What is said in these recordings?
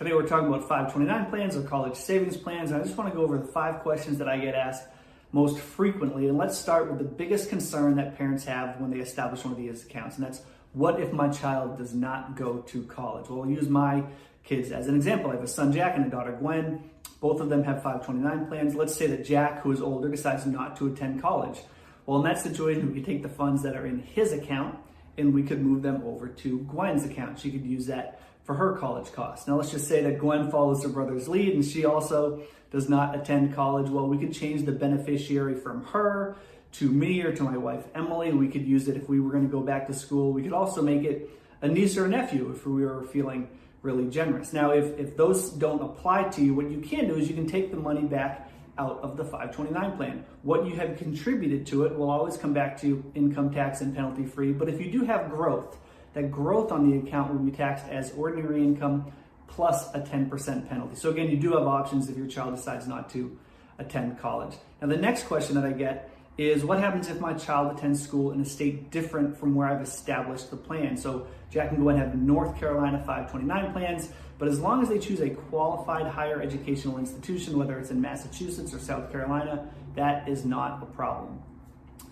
Today we're talking about 529 plans or college savings plans, and I just want to go over the 5 questions that I get asked most frequently. And let's start with the biggest concern that parents have when they establish one of these accounts, and that's, what if my child does not go to college? Well, I'll use my kids as an example. I have a son, Jack, and a daughter, Gwen. Both of them have 529 plans. Let's say that Jack, who is older, decides not to attend college. Well, in that situation, we could take the funds that are in his account and we could move them over to Gwen's account. She could use that for her college costs. Now, let's just say that Gwen follows her brother's lead and she also does not attend college. Well, we could change the beneficiary from her to me or to my wife, Emily. We could use it if we were going to go back to school. We could also make it a niece or a nephew if we were feeling really generous. Now, if those don't apply to you, what you can do is you can take the money back out of the 529 plan. What you have contributed to it will always come back to you income tax and penalty free. But if you do have growth, that growth on the account will be taxed as ordinary income plus a 10% penalty. So again, you do have options if your child decides not to attend college. Now, the next question that I get is, what happens if my child attends school in a state different from where I've established the plan? So Jack can go and have North Carolina 529 plans, but as long as they choose a qualified higher educational institution, whether it's in Massachusetts or South Carolina, that is not a problem.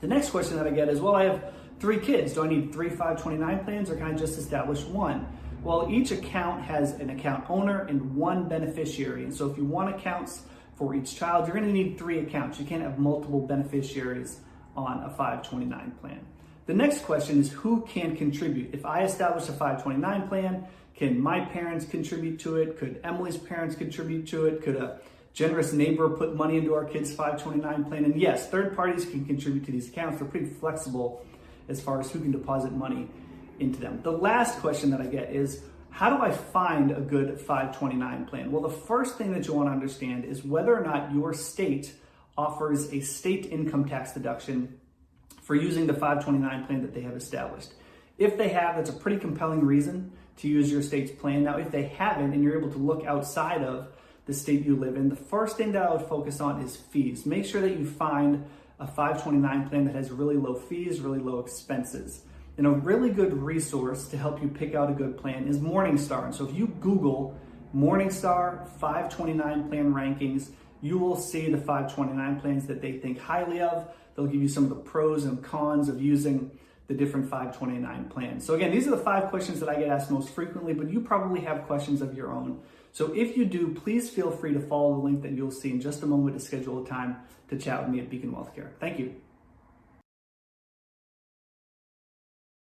The next question that I get is, well, I have 3 kids. Do I need 3 529 plans or can I just establish one? Well, each account has an account owner and 1 beneficiary. And so if you want accounts for each child, you're going to need 3 accounts. You can't have multiple beneficiaries on a 529 plan. The next question is, who can contribute? If I establish a 529 plan, can my parents contribute to it? Could Emily's parents contribute to it? Could a generous neighbor put money into our kids' 529 plan? And yes, third parties can contribute to these accounts. They're pretty flexible as far as who can deposit money into them. The last question that I get is, how do I find a good 529 plan? Well, the first thing that you want to understand is whether or not your state offers a state income tax deduction for using the 529 plan that they have established. If they have, that's a pretty compelling reason to use your state's plan. Now, if they haven't and you're able to look outside of the state you live in, the first thing that I would focus on is fees. Make sure that you find a 529 plan that has really low fees, really low expenses. And a really good resource to help you pick out a good plan is Morningstar. And so if you Google Morningstar 529 plan rankings, you will see the 529 plans that they think highly of. They'll give you some of the pros and cons of using the different 529 plans. So again, these are the 5 questions that I get asked most frequently, but you probably have questions of your own. So if you do, please feel free to follow the link that you'll see in just a moment to schedule a time to chat with me at Beacon Wealth Care. Thank you.